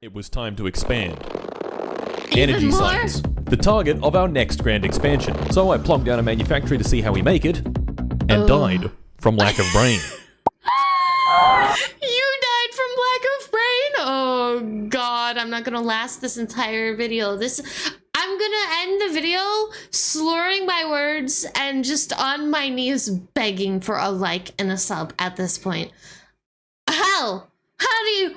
It was time to expand. Even Energy more? science, the target of our next grand expansion. So I plunked down a manufactory to see how we make it, and died from lack of brain. You died from lack of brain? Oh god, I'm not gonna last this entire video. I'm gonna end the video slurring my words and just on my knees begging for a like and a sub at this point. How do you,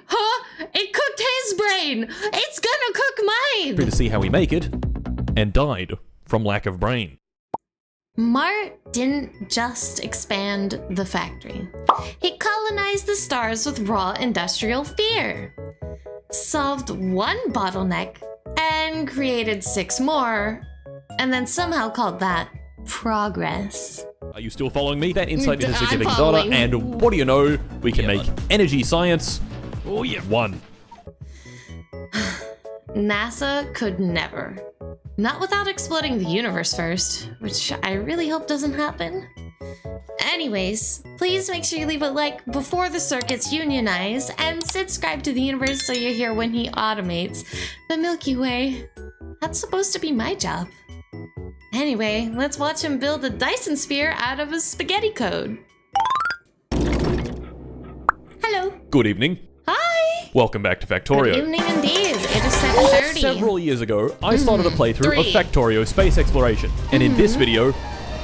It cooked his brain! It's gonna cook mine! To see how we make it, and died from lack of brain. Mart didn't just expand the factory. He colonized the stars with raw industrial fear, solved one bottleneck, and created 6 more, and then somehow called that progress. Are you still following me? That insight into I'm significant following. data, and what do you know? We can make energy science. Oh yeah, 1. NASA could never. Not without exploding the universe first, which I really hope doesn't happen. Anyways, please make sure you leave a like before the circuits unionize and subscribe to the universe so you're here when he automates the Milky Way. That's supposed to be my job. Anyway, let's watch him build a Dyson sphere out of a spaghetti code. Hello. Good evening. Hi. Welcome back to Factorio. Good evening indeed. It is 7:30. Several years ago, I started a playthrough of 3. Factorio space exploration, and in this video,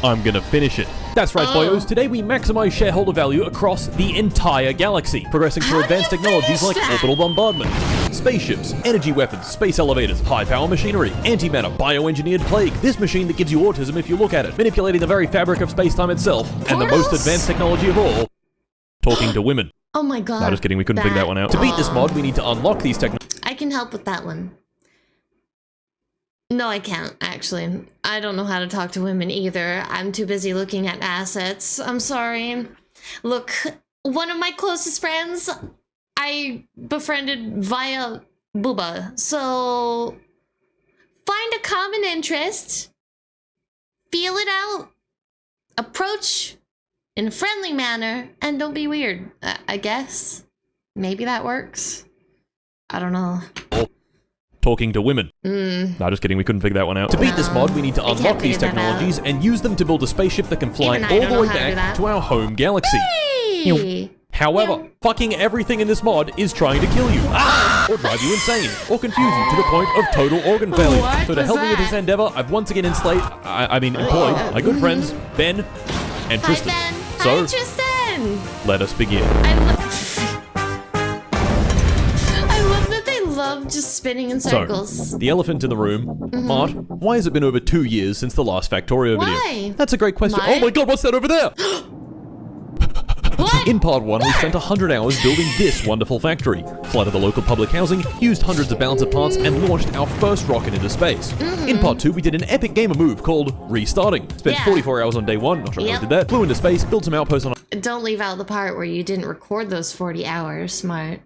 I'm gonna finish it. That's right, boyos. Today we maximize shareholder value across the entire galaxy, progressing through How do advanced you technologies like finish that? orbital bombardment, spaceships, energy weapons, space elevators, high-power machinery, antimatter, bioengineered plague, this machine that gives you autism if you look at it, manipulating the very fabric of space-time itself, and the most Portals? advanced technology of all, talking to women. Oh my god. No, just kidding, we couldn't figure that one out. To beat this mod, we need to unlock these technologies. I can help with that one. No, I can't, actually. I don't know how to talk to women either. I'm too busy looking at assets. I'm sorry. Look, one of my closest friends, I befriended via Booba. So, find a common interest, feel it out, approach in a friendly manner, and don't be weird, I guess. Maybe that works. I don't know. Talking to women. No, just kidding, we couldn't figure that one out. To beat this mod, we need to I can't unlock these figure that technologies and use them to build a spaceship that can fly Even I all don't the know way how to do back that. to our home galaxy. Hey! However, fucking everything in this mod is trying to kill you, or drive you insane, or confuse you to the point of total organ failure. What So to was help me with this that? endeavor, I've once again employed my good friends, Ben and Hi, Tristan. Ben. So, Hi, Tristan. let us begin. I love that they love just spinning in circles. So, the elephant in the room. Mart, why has it been over 2 years since the last Factorio video? Why? That's a great question. Mart? Oh my god, what's that over there? What? In part 1, we spent 100 hours building this wonderful factory, flooded the local public housing, used hundreds of balance of parts, and launched our first rocket into space. In part 2, we did an epic gamer move called restarting. Spent Yeah. 44 hours on day 1, not sure how Yep. we did that, flew into space, built some outposts on Don't leave out the part where you didn't record those 40 hours, Smart.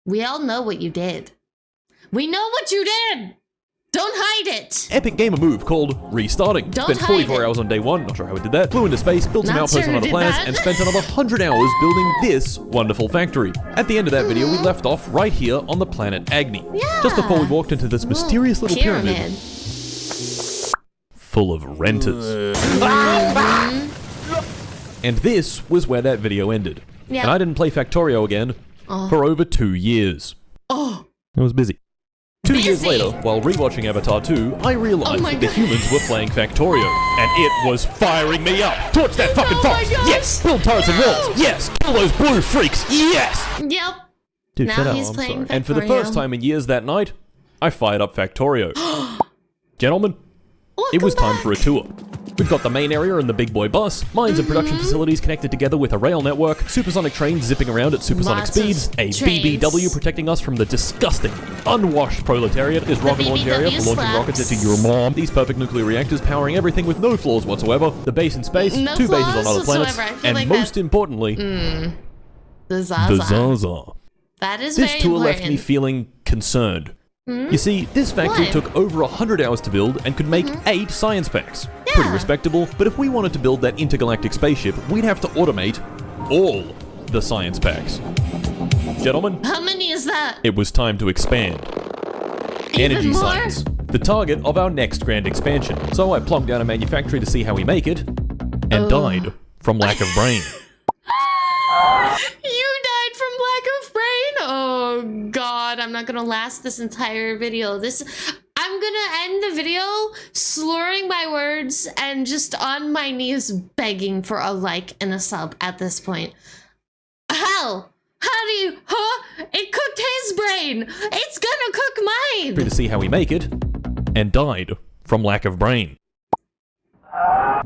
We all know what you did. We know what you did! Don't hide it! epic gamer move called restarting. Don't Spent hide 44 it. hours on day 1, not sure how we did that, flew into space, built some Not outposts sure on who other did planets, that. and spent another 100 hours building this wonderful factory. At the end of that video, we left off right here on the planet Agni. Yeah. Just before we walked into this mysterious little pyramid full of renters. And this was where that video ended. Yeah. And I didn't play Factorio again for over 2 years. Oh, I was busy. 2 years Busy? later, while rewatching Avatar 2, I realized Oh my that the God. humans were playing Factorio, and it was firing me up. Torch that fucking Oh my fox! gosh. Yes! Build turrets and walls! Yes! Kill those blue freaks! Yes! yep. Dude, Now shut up, he's I'm playing sorry. And for the Factorio. first time in years that night, I fired up Factorio. Gentlemen, it was time for a tour. We've got the main area and the big boy bus, mines and production facilities connected together with a rail network, supersonic trains zipping around at supersonic Lots of speeds, a trains. BBW protecting us from the disgusting, unwashed proletariat, this rocket launch area for BBW launching rockets slaps. into your mom, these perfect nuclear reactors powering everything with no flaws whatsoever, the base in space, No 2 bases flaws on other planets, whatsoever. I feel and like most importantly, The the Zaza. Zaza. That is This very tour important. left me feeling concerned. You see, this factory Why? took over 100 hours to build and could make 8 science packs. Pretty Yeah. respectable, but if we wanted to build that intergalactic spaceship, we'd have to automate all the science packs. gentlemen, How many is that? it was time to expand. Even Energy more? science, the target of our next grand expansion. So I plonked down a manufactory to see how we make it, and died from lack of brain. You died from lack of brain? Oh god, I'm not gonna last this entire video. I'm gonna end the video slurring my words and just on my knees begging for a like and a sub at this point. How do you, It cooked his brain! It's gonna cook mine! To see how we make it, and died from lack of brain.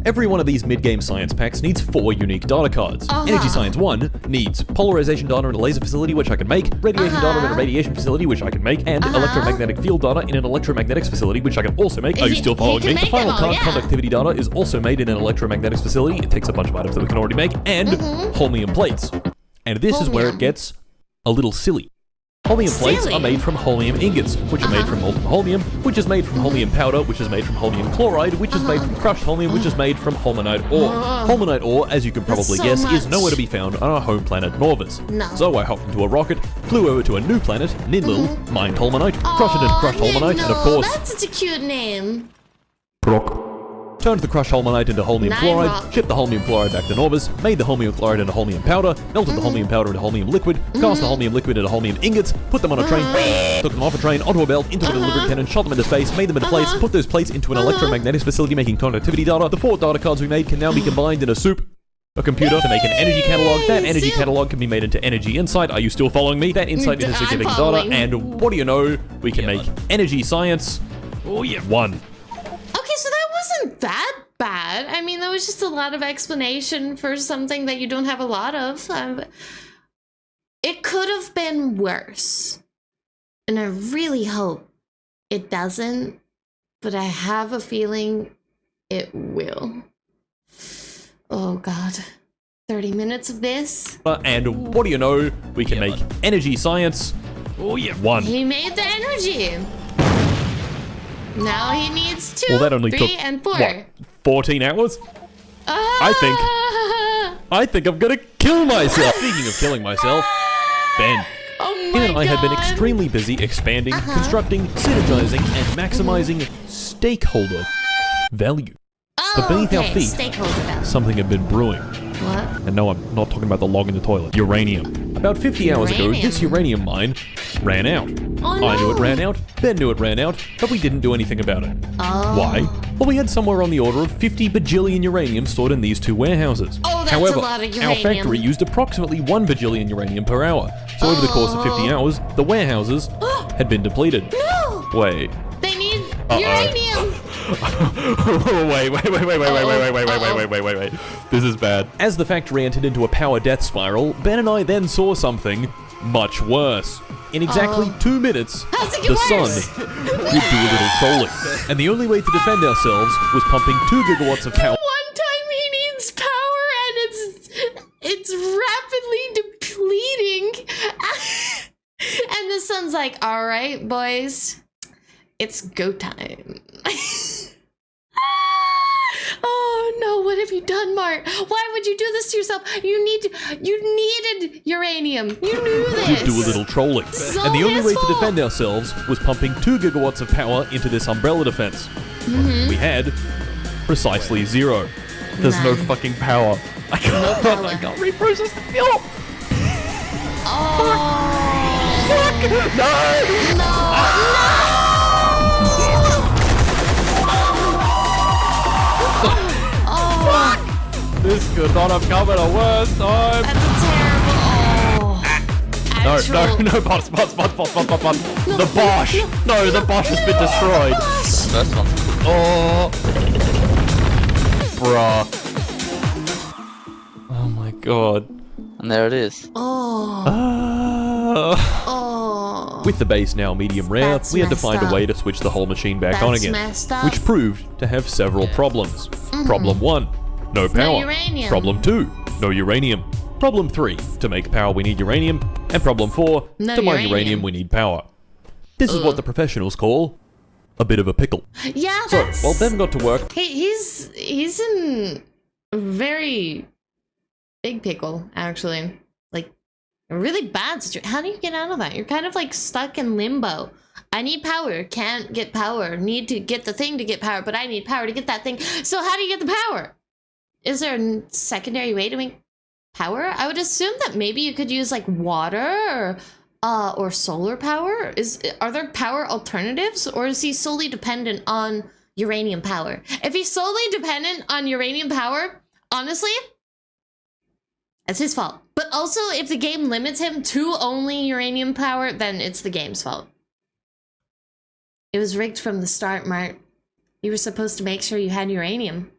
Every one of these mid-game science packs needs 4 unique data cards. Energy Science 1 needs polarization data in a laser facility, which I can make, radiation data in a radiation facility, which I can make, and electromagnetic field data in an electromagnetics facility, which I can also make. Are you still following me? The final card, conductivity data, is also made in an electromagnetics facility. It takes a bunch of items that we can already make, and holmium plates. And this is where it gets a little silly. Holmium plates are made from holmium ingots, which are made from molten holmium, which is made from holmium powder, which is made from holmium chloride, which is made from crushed holmium, which is made from holmonite ore. Holmonite ore, as you can probably guess, is nowhere to be found on our home planet Norvis. No. So I hopped into a rocket, flew over to a new planet, Nidlil, mined holmonite, crushed it into crushed holmonite, and of course... That's such a cute name. Turned the crushed holmonite into holmium chloride, shipped the holmium chloride back to Norvis, made the holmium chloride into holmium powder, melted the holmium powder into holmium liquid, cast the holmium liquid into holmium ingots, put them on a train, took them off a train, onto a belt, into a delivery cannon, shot them into space, made them into plates, put those plates into an electromagnetics facility making conductivity data. The 4 data cards we made can now be combined in a soup. A computer to make an energy catalog. That energy catalog can be made into energy insight. Are you still following me? That insight into significant data. And what do you know? We can make energy science. Oh yeah, 1. Okay, so that wasn't that bad. I mean, that was just a lot of explanation for something that you don't have a lot of. It could have been worse. And I really hope it doesn't, but I have a feeling it will. Oh god. 30 minutes of this. And what do you know? We can make energy science. Oh yeah, 1. He made the energy. Now he needs 2, Well, that only 3, took, and 4. what, 14 hours? I think I'm gonna kill myself. Speaking of killing myself, Ben. Oh Him and I had been extremely busy expanding, constructing, synergizing, and maximizing stakeholder value. But beneath our feet, stakeholder value. something had been brewing. What? And no, I'm not talking about the log in the toilet. Uranium. About 50 hours ago, this uranium mine ran out. Oh, no. I knew it ran out, Ben knew it ran out, but we didn't do anything about it. Why? Well, we had somewhere on the order of 50 bajillion uranium stored in these 2 warehouses. Oh, that's However, a lot of uranium. our factory used approximately 1 bajillion uranium per hour. So over the course of 50 hours, the warehouses had been depleted. No! Wait. They need uranium! Wait. This is bad. As the factory entered into a power death spiral, Ben and I then saw something much worse. In exactly 2 minutes, the sun would do a little trolling. And the only way to defend ourselves was pumping 2 gigawatts of power. One time he needs power and it's rapidly depleting. And the sun's like, all right, boys, it's go time. Oh no, what have you done, Mart? Why would you do this to yourself? You needed uranium. You knew this. We'd do a little trolling. And the only way to defend ourselves was pumping 2 gigawatts of power into this umbrella defense. We had precisely 0. There's no fucking power. I can't reprocess the film. Fuck! No! This could not have come at a worse time. That's a terrible. No, bots. The Bosch. No, the Bosch has been destroyed. First one. Oh. Bruh. Oh my god. And there it is. With the base now medium rare, That's we had to messed find up. a way to switch the whole machine back on That's again. messed up. Which proved to have several problems. Problem 1, no power. uranium. Problem 2, no uranium. Problem 3, to make power we need uranium. And problem 4, No to mine uranium. uranium we need power. This is what the professionals call a bit of a pickle. Yeah, So, that's... while Ben got to work, He's in a very big pickle, actually. Like, A really bad situation. How do you get out of that? You're kind of like stuck in limbo. I need power, can't get power. Need to get the thing to get power, but I need power to get that thing. So how do you get the power? Is there a secondary way to make power? I would assume that maybe you could use like water or solar power. Are there power alternatives, or is he solely dependent on uranium power? If he's solely dependent on uranium power, honestly, that's his fault. But also, if the game limits him to only uranium power, then it's the game's fault. It was rigged from the start, Mart. You were supposed to make sure you had uranium.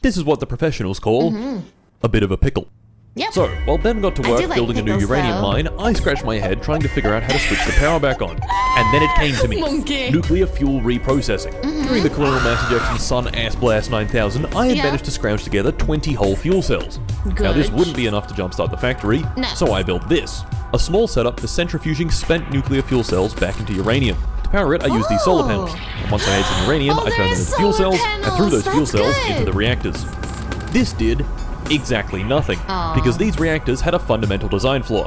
This is what the professionals call a bit of a pickle. Yep. So, while Ben got to work like building a new pickles, uranium though. mine, I scratched my head trying to figure out how to switch the power back on. And then it came to me. Monkey. Nuclear fuel reprocessing. During the coronal mass ejection Sun Ass Blast 9000, I had Yeah. managed to scrounge together 20 whole fuel cells. Now this Good. wouldn't be enough to jumpstart the factory, No. so I built this. A small setup for centrifuging spent nuclear fuel cells back into uranium. To power it, I used these solar panels. And once I had some uranium, Oh, I turned them there's into fuel solar cells and threw those fuel panels. cells That's into the good. reactors. This did exactly nothing, Aw. because these reactors had a fundamental design flaw.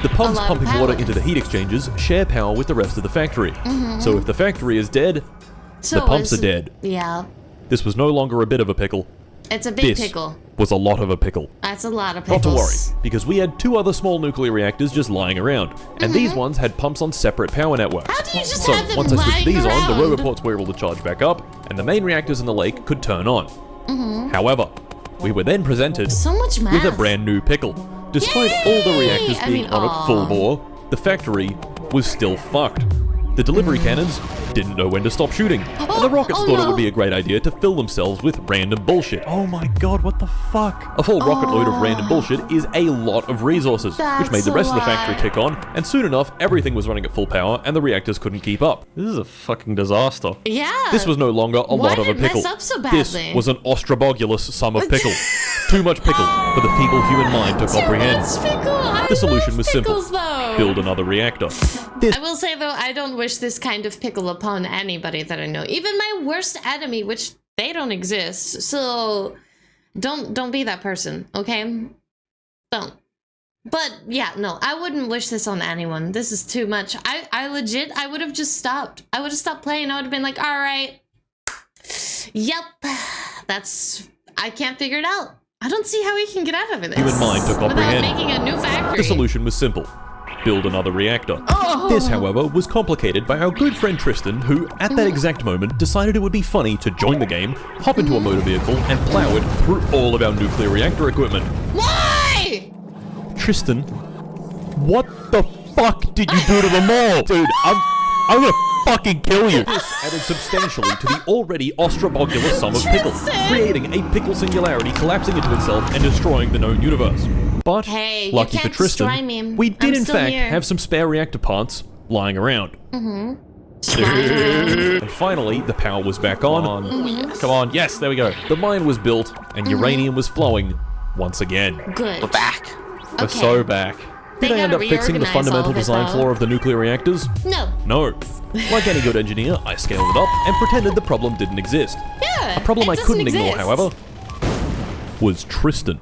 The pumps lot of pumping water power. into the heat exchangers share power with the rest of the factory. So if the factory is dead, So the pumps is- are dead. Yeah. This was no longer a bit of a pickle. It's a big This pickle. was a lot of a pickle. That's a lot of Not pickles. to worry, because we had 2 other small nuclear reactors just lying around, and these ones had pumps on separate power networks. How do you just So have them once I switched lying these on, the around? roboports were able to charge back up, and the main reactors in the lake could turn on. However, we were then presented So much math. with a brand new pickle. Despite all the reactors I being mean, on aw. at full bore, the factory was still fucked. The delivery cannons didn't know when to stop shooting, and the rockets oh thought it no. would be a great idea to fill themselves with random bullshit. Oh my god, what the fuck? A full rocket load of random bullshit is a lot of resources, which made That's the rest a of the factory lot. kick on, and soon enough, everything was running at full power and the reactors couldn't keep up. This is a fucking disaster. Yeah. This was no longer a Why lot of did a it mess pickle. up so This badly? was an ostrobogulous sum of pickle. Too much pickle for the feeble human mind to comprehend. Too much pickle. I The solution love was simple. pickles, though. Build another reactor. This I will say though, I don't wish this kind of pickle upon anybody that I know. Even my worst enemy, which they don't exist. So don't be that person, okay? Don't. But yeah, no, I wouldn't wish this on anyone. This is too much. I legit, I would have just stopped. I would have stopped playing. I would have been like, all right. Yep. I can't figure it out. I don't see how we can get out of this. Human mind to comprehend. Without making a new factory. The solution was simple. Build another reactor. This, however, was complicated by our good friend Tristan, who, at that exact moment, decided it would be funny to join the game, hop into a motor vehicle, and plow it through all of our nuclear reactor equipment. Why? Tristan, what the fuck did you do to them all? Dude, I'm gonna fucking kill you. This added substantially to the already ostrobogular sum of pickle, Tristan! creating a pickle singularity collapsing into itself and destroying the known universe. But, Hey, you lucky for can't Tristan, destroy me. we did I'm in still fact here. have some spare reactor parts lying around. And finally, the power was back on. Come on, yes, there we go. The mine was built, and uranium was flowing once again. Good. We're back. We're Okay. so back. They Did I end up gotta fixing the reorganize fundamental all of it, design though. flaw of the nuclear reactors? No. No. Like any good engineer, I scaled it up and pretended the problem didn't exist. Yeah. A problem it I doesn't couldn't ignore, exist. however, was Tristan.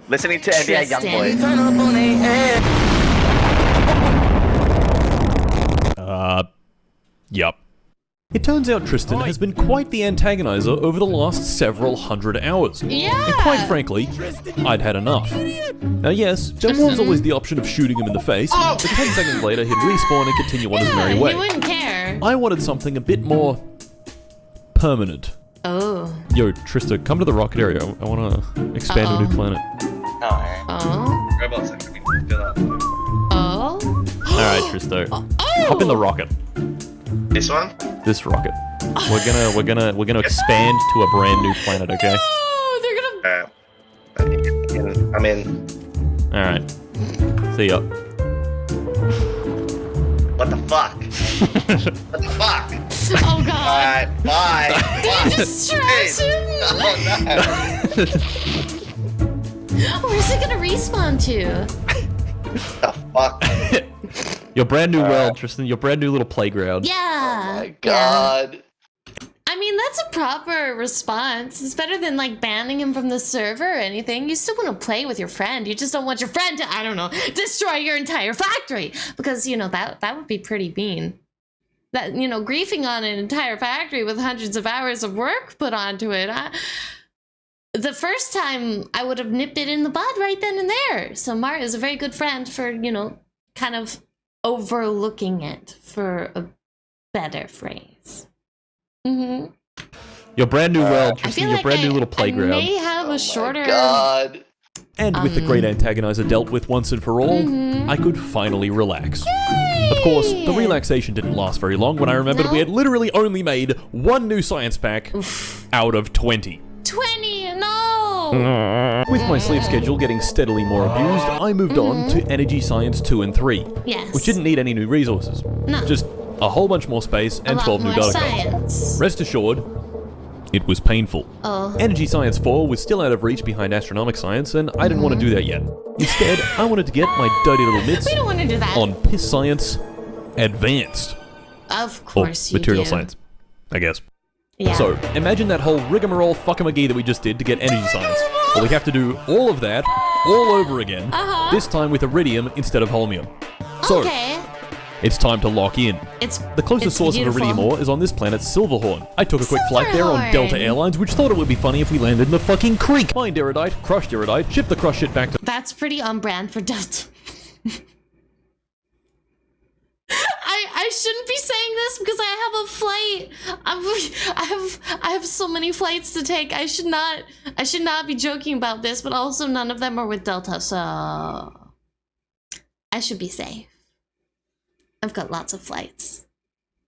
Listening to NBA Tristan. Youngboy. Yup. It turns out Tristan has been quite the antagonizer over the last several hundred hours. Yeah. And quite frankly, I'd had enough. Now yes, there was always the option of shooting him in the face, but 10 seconds later he'd respawn and continue on his merry Yeah, way. he wouldn't care. I wanted something a bit more permanent. Oh. Yo, Trista, come to the rocket area. I want to expand to a new planet. Oh, alright. Oh. Robots are gonna be fill up. Oh. Alright, Tristo. Oh. Hop in the rocket. This one? This rocket. We're gonna expand to a brand new planet, okay? Oh, they're gonna. I'm in. Alright. See ya. What the fuck? What the fuck? Oh god. Alright, bye. Bye. Just trash him. Oh Where's it gonna respawn to? no. The fuck? Your brand new world, Tristan. Your brand new little playground. Yeah. Oh my god. I I mean, that's a proper response. It's better than like banning him from the server or anything. You still want to play with your friend. You just don't want your friend to, I don't know, destroy your entire factory. Because, you know, that would be pretty mean. That, you know, griefing on an entire factory with hundreds of hours of work put onto it. The first time I would have nipped it in the bud right then and there. So Mart is a very good friend for, you know, kind of overlooking it, for a better phrase. Mm-hmm. Your brand new world, I Tristan, feel your like brand new little I playground. may have a shorter. God. And with the great antagonizer dealt with once and for all, I could finally relax. Of course, the relaxation didn't last very long when I remembered we had literally only made one new science pack out of 20. 20, no! With my sleep schedule getting steadily more abused, I moved on to Energy Science 2 and 3, Yes. which didn't need any new resources. No. Just a whole bunch more space and a 12 lot new more data cards. science. Rest assured, it was painful. Oh. Energy Science 4 was still out of reach behind Astronomic Science, and I didn't want to do that yet. Instead, I wanted to get my dirty little mitts We don't want to do that. on Piss Science Advanced. Of Or course you Material do. Science, I guess. Yeah. So, imagine that whole rigmarole fuckamagee that we just did to get Energy Science. Well, we have to do all of that all over again, this time with Iridium instead of Holmium. So, okay. it's time to lock in. It's The closest it's source beautiful. of iridium ore is on this planet Silverhorn. I took a quick flight there on Silverhorn. Delta Airlines, which thought it would be funny if we landed in the fucking creek. Mined erudite, crushed erudite, shipped the crushed shit back to... That's pretty on brand for Delta. I shouldn't be saying this because I have a flight. I have so many flights to take. I should not be joking about this, but also none of them are with Delta, so I should be safe. I've got lots of flights.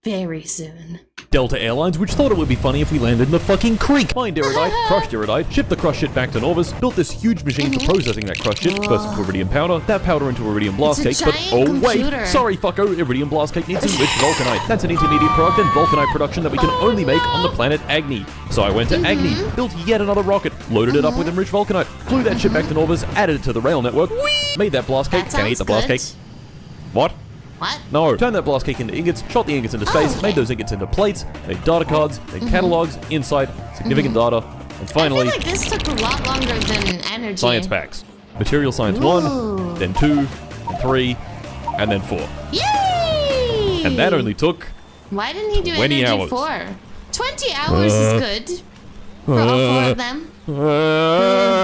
Very soon. Delta Airlines, which thought it would be funny if we landed in the fucking creek. Mined erudite, crushed erudite, shipped the crushed shit back to Norvis, built this huge machine for processing that crushed shit, first into iridium powder, that powder into iridium blast It's a cake, but giant oh wait, computer. sorry fucko, iridium blast cake needs enriched vulcanite. That's an intermediate product in vulcanite production that we can only make on the planet Agni. So I went to Agni, built yet another rocket, loaded it up with enriched vulcanite, flew that shit back to Norvis, added it to the rail network, made that blast cake, That can I eat sounds the blast good. cake? What? What? No, turned that blast cake into ingots, shot the ingots into space, okay. made those ingots into plates, made data cards, made catalogs, insight, significant data, and finally, I feel like this took a lot longer than energy. science packs. Material Science 1, then 2, then 3, and then 4. Yay! And that only took... Why didn't he do 20 energy hours. 4? 20 hours is good. For all 4 of them.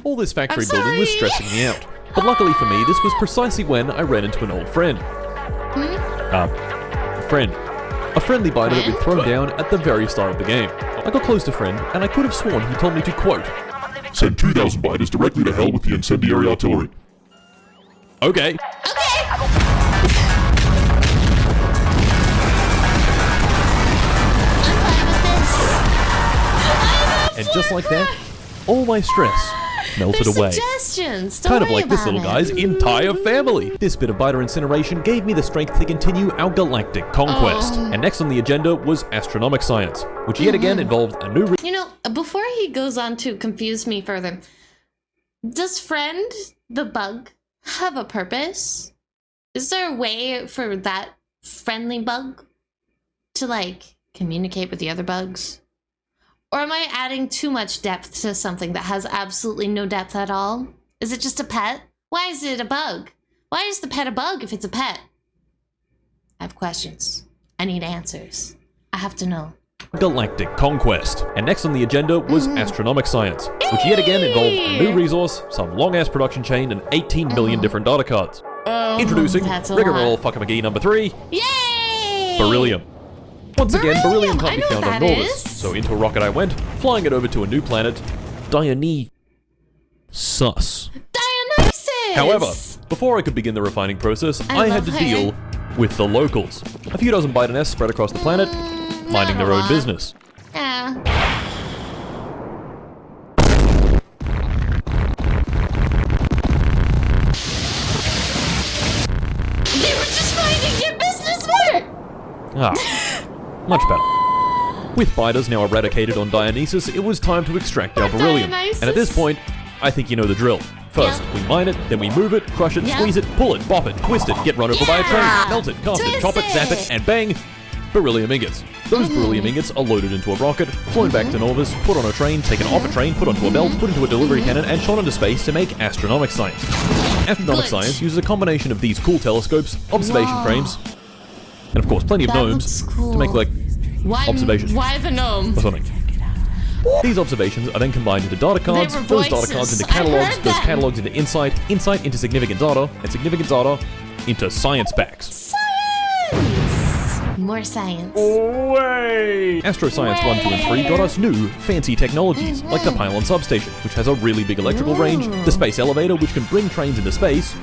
all this factory I'm building was sorry. stressing me out. But luckily for me, this was precisely when I ran into an old friend. A friendly biter that we'd thrown down at the very start of the game. I got close to friend, and I could have sworn he told me to quote, Send 2,000 biters directly to hell with the incendiary artillery. okay. I'm fine with this. And just like that, all my stress melted There's away. suggestions. Don't Kind of worry like this about little it. guy's entire family. This bit of biter incineration gave me the strength to continue our galactic conquest. And next on the agenda was Astronomic Science, which yet again involved a new... You know, before he goes on to confuse me further, does Friend the bug have a purpose? Is there a way for that friendly bug to, like, communicate with the other bugs? Or am I adding too much depth to something that has absolutely no depth at all? Is it just a pet? Why is it a bug? Why is the pet a bug if it's a pet? I have questions. I need answers. I have to know. galactic conquest. And next on the agenda was Astronomic Science, which yet again involved a new resource, some long-ass production chain, and 18 million different data cards. Introducing that's a rigmarole lot. fuckamagee number 3, Yay! beryllium. Once again, beryllium Beryllium, can't I be know found what on that Norvis, is. so into a rocket I went, flying it over to a new planet, Sus. Dionysus! However, before I could begin the refining process, I had love to her. deal with the locals. A few dozen bite nests spread across the planet, minding not their a own lot. business. Yeah. They were just finding your business work! Ah, much better. With biters now eradicated on Dionysus, it was time to extract our Poor beryllium. Dionysus. And at this point, I think you know the drill. First, Yeah. we mine it, then we move it, crush it, Yeah. squeeze it, pull it, bop it, twist it, get run over by a train, Yeah. melt it, cast it, Twist chop it, zap it. it, and bang, beryllium ingots. Those beryllium ingots are loaded into a rocket, flown back to Norvis, put on a train, taken off a train, put onto a belt, put into a delivery cannon, and shot into space to make astronomic science. Astronomic Good. science uses a combination of these cool telescopes, observation frames, and of course plenty of That gnomes looks cool. to make like Why, observations. Why the gnome? or something. These observations are then combined into data cards, They were those data voices. cards into I catalogs, heard those them. catalogs into insight, insight into significant data, and significant data into science packs. Science! More science. Astro Science 1, 2, and 3 got us new, fancy technologies, like the pylon substation, which has a really big electrical range, the space elevator, which can bring trains into space,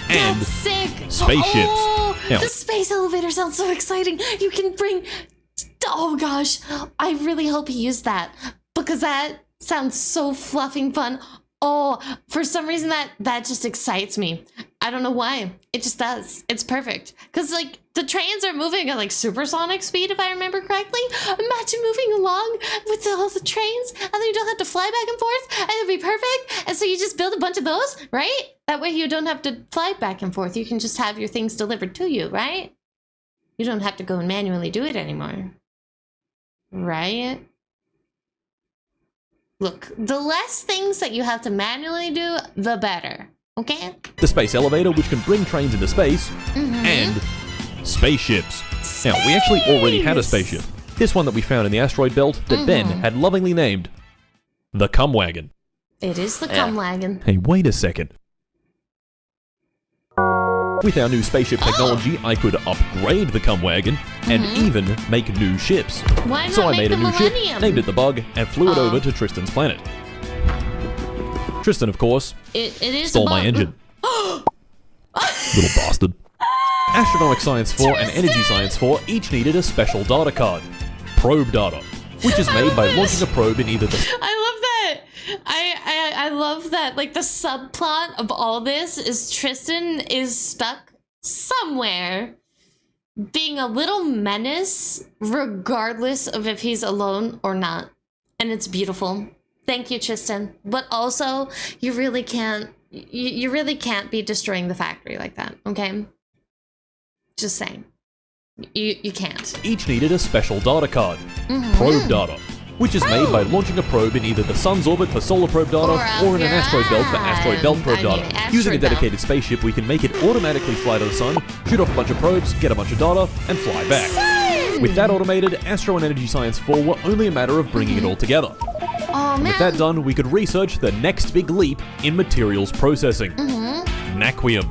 and That's sick. spaceships. Oh, Now- the space elevator sounds so exciting. You can bring. Oh gosh, I really hope he used that because that sounds so fluffing fun. Oh, for some reason that just excites me. I don't know why. It just does. It's perfect. Cause like the trains are moving at like supersonic speed, if I remember correctly. Imagine moving along with all the trains, and then you don't have to fly back and forth, and it'd be perfect. And so you just build a bunch of those, right? That way you don't have to fly back and forth. You can just have your things delivered to you, right? You don't have to go and manually do it anymore. Right? Look, the less things that you have to manually do, the better. Okay? the space elevator, which can bring trains into space, and spaceships. Now, we actually already had a spaceship. This one that we found in the asteroid belt that Ben had lovingly named the Cum Wagon. It is the Yeah. cum wagon. Hey, wait a second. With our new spaceship technology, I could upgrade the Cum Wagon and even make new ships. Why not So I make made a the new ship, Millennium? named it the Bug, and flew it over to Tristan's planet. Tristan, of course, It is stole a my bug. engine. Little bastard. Astronomic Science 4 and Energy Science 4 each needed a special data card, probe data, which is made by launching a probe in either the I love that. I love that. Like the subplot of all this is Tristan is stuck somewhere, being a little menace, regardless of if he's alone or not, and it's beautiful. Thank you, Tristan. But also, you really can't. You really can't be destroying the factory like that. Okay. Just saying. You can't. each needed a special data card, probe data, which is made by launching a probe in either the sun's orbit for solar probe data or in an asteroid belt for asteroid belt probe data. Using a asteroid belt. dedicated spaceship, we can make it automatically fly to the sun, shoot off a bunch of probes, get a bunch of data, and fly back. With that automated, Astro and Energy Science 4 were only a matter of bringing it all together. Oh man. With that done, we could research the next big leap in materials processing, Naquium.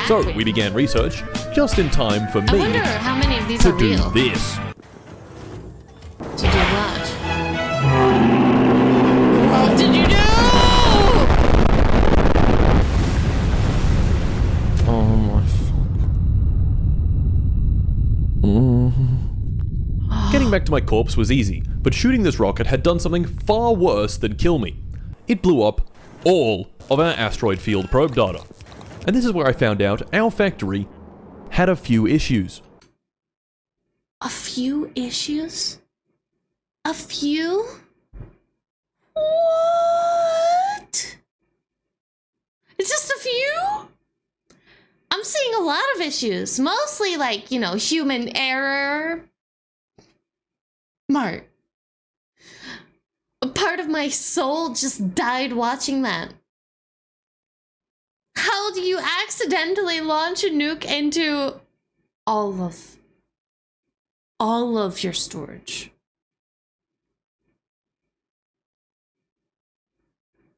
So Naquium. we began research just in time for I me wonder how many of these to are do real. this. To do what? What did you do? Oh my Getting back to my corpse was easy, but shooting this rocket had done something far worse than kill me. It blew up all of our asteroid field probe data. And this is where I found out our factory had a few issues. A few issues? A few? What? It's just a few? I'm seeing a lot of issues. Mostly like, human error. Mart. A part of my soul just died watching that. How do you accidentally launch a nuke into all of your storage?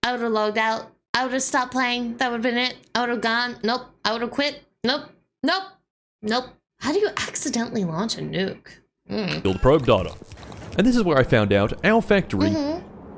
I would have logged out. I would have stopped playing. That would have been it. I would have gone. Nope. I would have quit. Nope. Nope. Nope. How do you accidentally launch a nuke? Field probe data. And this is where I found out our factory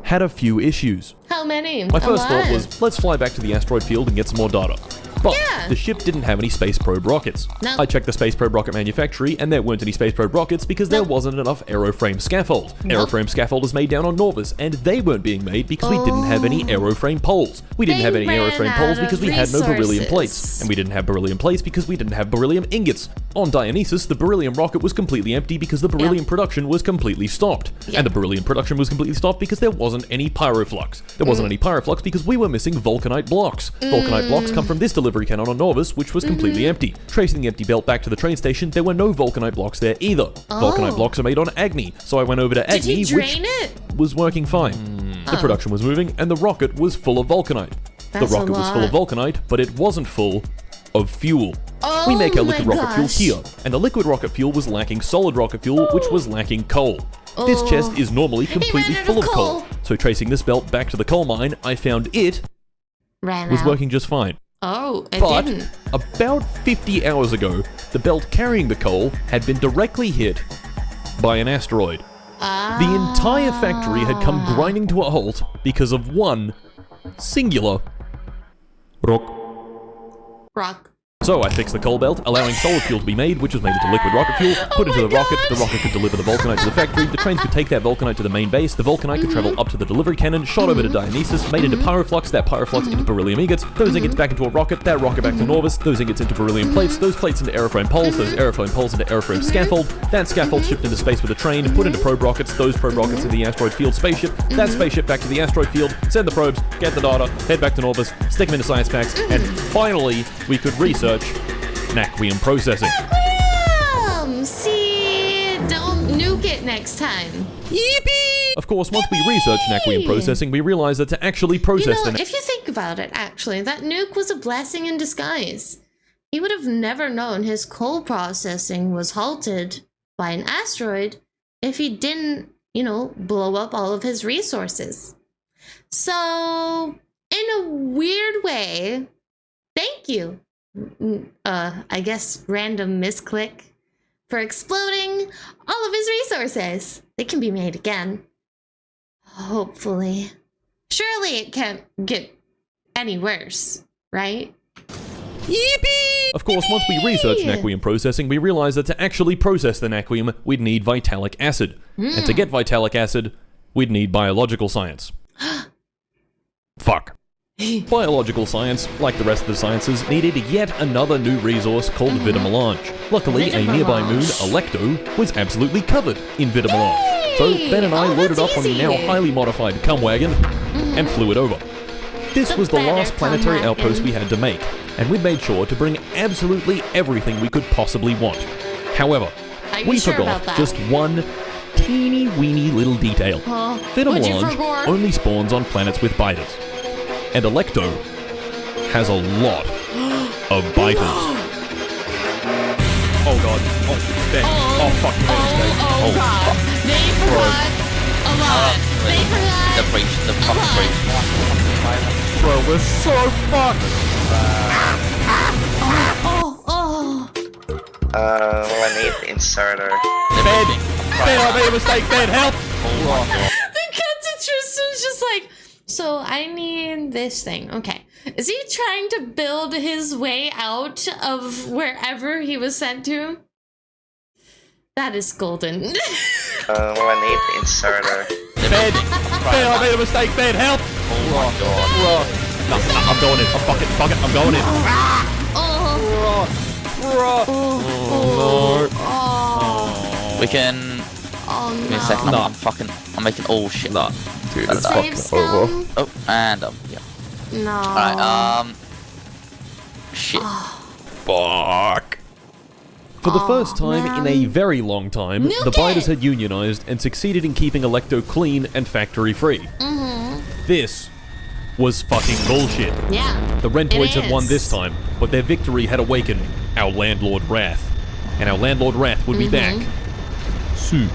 had a few issues. How many? My first thought was, let's fly back to the asteroid field and get some more data. But Yeah. the ship didn't have any space probe rockets. No. I checked the space probe rocket manufactory and there weren't any space probe rockets because there Nope. wasn't enough aeroframe scaffold. Nope. Aeroframe scaffold is made down on Norvis and they weren't being made because we didn't have any aeroframe poles. We didn't They have any ran aeroframe out poles of because we had no beryllium plates. resources. And we didn't have beryllium plates because we didn't have beryllium ingots. On Dionysus, the beryllium rocket was completely empty because the beryllium production was completely stopped. Yep. And the beryllium production was completely stopped because there wasn't any pyroflux. There wasn't any pyroflux because we were missing vulcanite blocks. Vulcanite blocks come from this delivery delivery cannon on Norvis, which was completely empty. Tracing the empty belt back to the train station, there were no vulcanite blocks there either. Vulcanite blocks are made on Agni, so I went over to Did Agni, he which drain it? was working fine. The production was moving, and the rocket was full of vulcanite. That's the a rocket was full of lot. vulcanite, but it wasn't full of fuel. Oh We make our my liquid rocket fuel gosh. here, and the liquid rocket fuel was lacking solid rocket fuel, which was lacking coal. This chest is normally completely ran out full of of coal. coal. So tracing this belt back to the coal mine, I found it Ran was out. working just fine. Oh, it But didn't. about 50 hours ago, the belt carrying the coal had been directly hit by an asteroid. The entire factory had come grinding to a halt because of one singular Rock. So I fixed the coal belt, allowing solid fuel to be made, which was made into liquid rocket fuel, put into the rocket, the rocket could deliver the vulcanite to the factory, the trains could take that vulcanite to the main base, the vulcanite could travel up to the delivery cannon, shot over to Dionysus, made into pyroflux, that pyroflux into beryllium ingots, those ingots back into a rocket, that rocket back to Norvis, those ingots into beryllium plates, those plates into aeroframe poles, those aeroframe poles into aeroframe scaffold, that scaffold shipped into space with a train, put into probe rockets, those probe rockets into the asteroid field spaceship, that spaceship back to the asteroid field, send the probes, get the data, head back to Norvis, stick them into science packs, and finally we could research Naquium processing. See, don't nuke it next time. Yippee! Of course, once we researched Naquium processing, we realized that to actually process You know, the if you think about it, actually, that nuke was a blessing in disguise. He would have never known his coal processing was halted by an asteroid if he didn't, blow up all of his resources. So, in a weird way, thank you, I guess random misclick, for exploding all of his resources. They can be made again. Hopefully. Surely it can't get any worse, right? Yippee! Of course, once we researched Naquium processing, we realized that to actually process the Naquium, we'd need vitalic acid. And to get vitalic acid, we'd need biological science. Fuck. Biological science, like the rest of the sciences, needed yet another new resource called vitamelange. Luckily, a nearby moon, Alecto, was absolutely covered in vitamelange. So Ben and I loaded up on the now highly modified cum wagon and flew it over. This was the last planetary outpost we had to make, and we made sure to bring absolutely everything we could possibly want. However, we forgot just one teeny weeny little detail. Vitamelange only spawns on planets with biters. And Alecto has a lot of biters. Oh god. Oh, Ben. Oh, fuck you, Ben. Oh god. They forgot a lot. They forgot The breach, the fucking breach. Bro, we're so fucked. Well, I need the inserter. Ben, I made a mistake. Ben, help. The Captain Tristan's just like, so I need this thing. Okay. Is he trying to build his way out of wherever he was sent to? That is golden. Well, I need the inserter. Ben, I made a mistake. Ben, help. Oh my god. No, I'm going in. Fuck it, I'm going in. We can... Oh Give me a second, no. I'm making all shit. Nah, dude, it's Save fucking over. scum? Oh, and yeah. No. Alright, shit. Fuck. For the first time in a very long time, Nuke the biters it! had unionized and succeeded in keeping Alecto clean and factory free. This was fucking bullshit. Yeah. The Rentoids had won is. this time, but their victory had awakened our landlord Wrath. And our landlord Wrath would be back soon.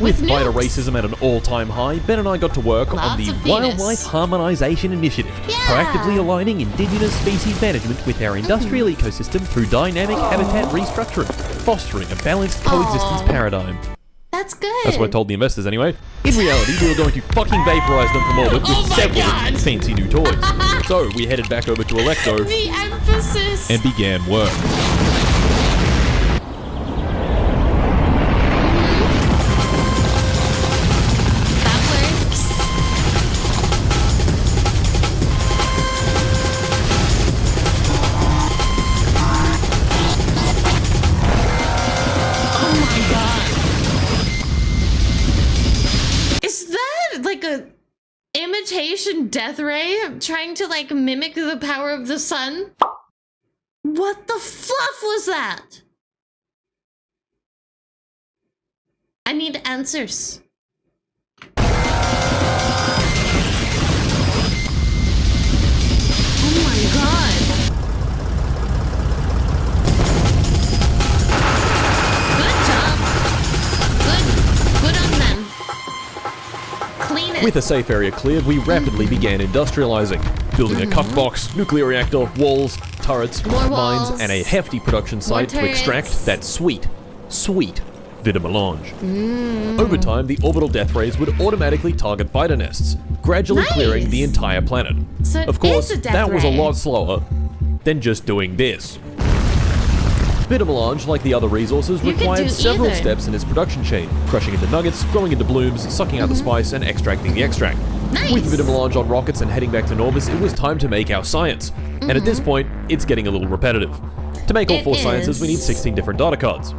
With biter nukes. racism at an all-time high, Ben and I got to work on Lots the of penis. Wildlife Harmonization Initiative, proactively aligning indigenous species management with our industrial ecosystem through dynamic habitat restructuring, fostering a balanced coexistence paradigm. That's good. That's what I told the investors anyway. In reality, we were going to fucking vaporize them from orbit with several fancy new toys. So we headed back over to Alecto The emphasis. and began work. That works. Oh my god. Is that like a imitation death ray trying to like mimic the power of the sun? What the fluff was that? I need answers. Oh my god. Good job. Good on them. Clean it. With a safe area cleared, we rapidly began industrializing, building a cup box, nuclear reactor, walls, turrets, More mines, walls. and a hefty production site to extract turrets. that sweet vitamelange. Over time, the orbital death rays would automatically target biter nests, gradually clearing the Nice. entire planet. So it Of course, is a death that was a ray. lot slower than just doing this. Vitamelange, like the other resources, You could required do several either. steps in its production chain, crushing into nuggets, growing into blooms, sucking out the spice, and extracting the extract. Nice. With Vitamelange on rockets and heading back to Norvis, it was time to make our science. And at this point, it's getting a little repetitive. To make all It 4 sciences, we need is. 16 different data cards.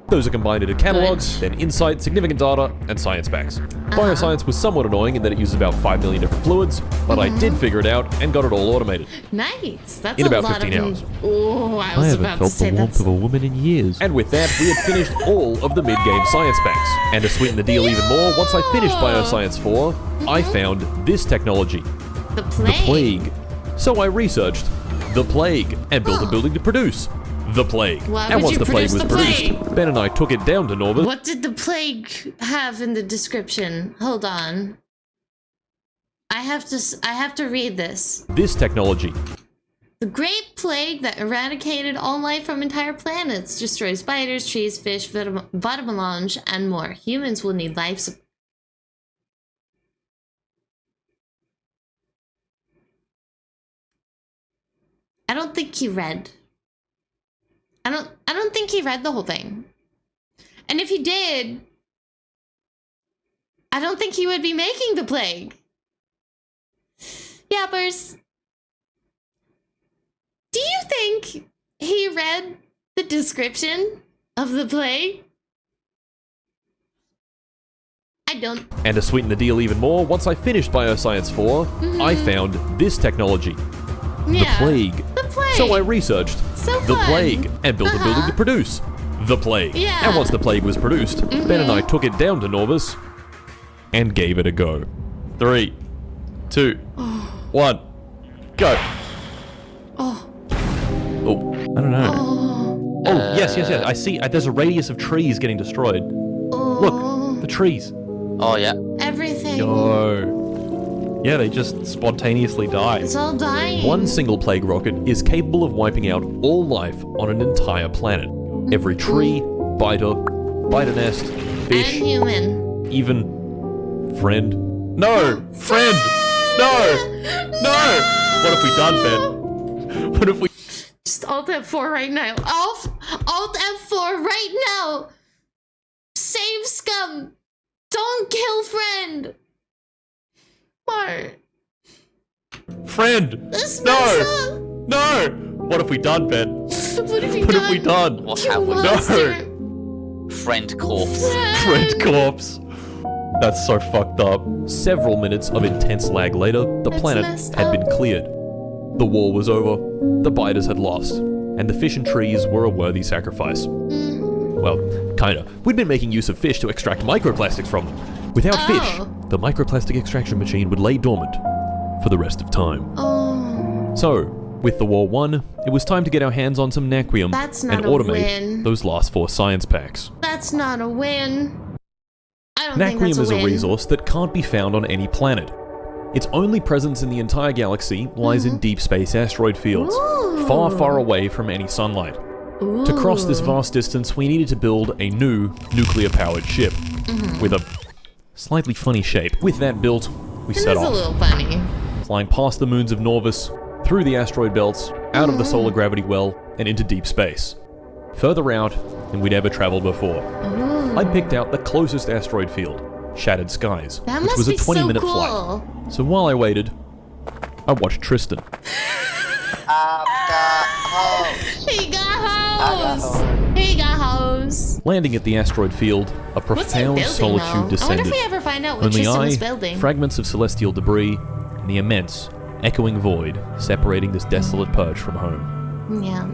Those are combined into catalogs, Good. then insight, significant data, and science packs. Bioscience was somewhat annoying in that it uses about 5 million different fluids, but I did figure it out and got it all automated. Nice. That's In a about lot 15 of hours. Oh, I was about to say that's a woman in years. And with that, we had finished all of the mid-game science packs. And to sweeten the deal even more, once I finished Bioscience 4, I found this technology, the the plague. plague. So I researched the plague and built a building to produce the plague. Why And would once you the plague was produce the produced, plague? Ben and I took it down to Norvis. What did the plague have in the description? Hold on. I have to read this. This technology. The great plague that eradicated all life from entire planets destroys spiders, trees, fish, vitamelange, and more. Humans will need life support. I don't think he read. I don't think he read the whole thing. And if he did, I don't think he would be making the plague. Yappers. Do you think he read the description of the plague? I don't. And to sweeten the deal even more, once I finished Bioscience 4, I found this technology, the Yeah. plague. The plague. So I researched So the fun. plague and built a building to produce the plague. Yeah. And once the plague was produced, Ben and I took it down to Norvis and gave it a go. 3, 2, 1, go. Oh. Oh, I don't know. Oh, yes. I see. There's a radius of trees getting destroyed. Look, the trees. Oh, yeah. Everything. No. Yeah, they just spontaneously die. It's all dying. One single plague rocket is capable of wiping out all life on an entire planet. Every tree, biter nest, fish, And human. even friend. No, friend. No. What have we done, Ben? What have we? Just Alt F4 right now. Alt F4 right now. Save scum. Don't kill friend. Mart. Friend. This No. mess up. No. What have we done, Ben? What have you What done? have we done? What You have we done? monster. Friend corpse. Friend corpse. That's so fucked up. Several minutes of intense lag later, the That's planet messed had up. been cleared. The war was over, the biters had lost, and the fish and trees were a worthy sacrifice. Well, kinda. We'd been making use of fish to extract microplastics from them. Without Oh. fish, the microplastic extraction machine would lay dormant for the rest of time. Oh. So, with the war won, it was time to get our hands on some Naquium That's and not a automate win. those last 4 science packs. That's not a win. I don't think Naquium that's is a win. resource that can't be found on any planet. Its only presence in the entire galaxy lies in deep space asteroid fields, far, far away from any sunlight. To cross this vast distance, we needed to build a new nuclear-powered ship with a slightly funny shape. With that built, we It set is a off, little funny. flying past the moons of Norvis, through the asteroid belts, out of the solar gravity well, and into deep space. Further out than we'd ever traveled before. I picked out the closest asteroid field, Shattered Skies, That which must was a be 20-minute so cool. flight. So while I waited, I watched Tristan. He got hoes. He got hoes. Landing at the asteroid field, a What's he profound building solitude though? I wonder descended. if we ever find out what Only Tristan I, was building. fragments of celestial debris, and the immense, echoing void, separating this desolate perch from home. Yeah.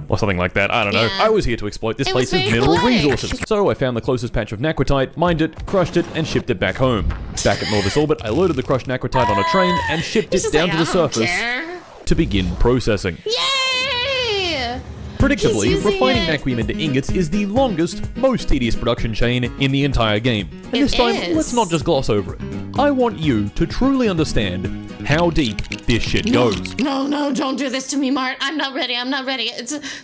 Or something like that, I don't know. Yeah. I was here to exploit this It was place's very mineral quick. resources. So I found the closest patch of naquitite, mined it, crushed it, and shipped it back home. Back at Norvis Orbit, I loaded the crushed naquitite on a train and shipped He's it just down like, to the "I don't surface care." to begin processing. Yay! Predictably, He's using refining it. Naquium into ingots is the longest, most tedious production chain in the entire game. And It this time, is. let's not just gloss over it. I want you to truly understand how deep this shit goes. No, don't do this to me, Mart. I'm not ready.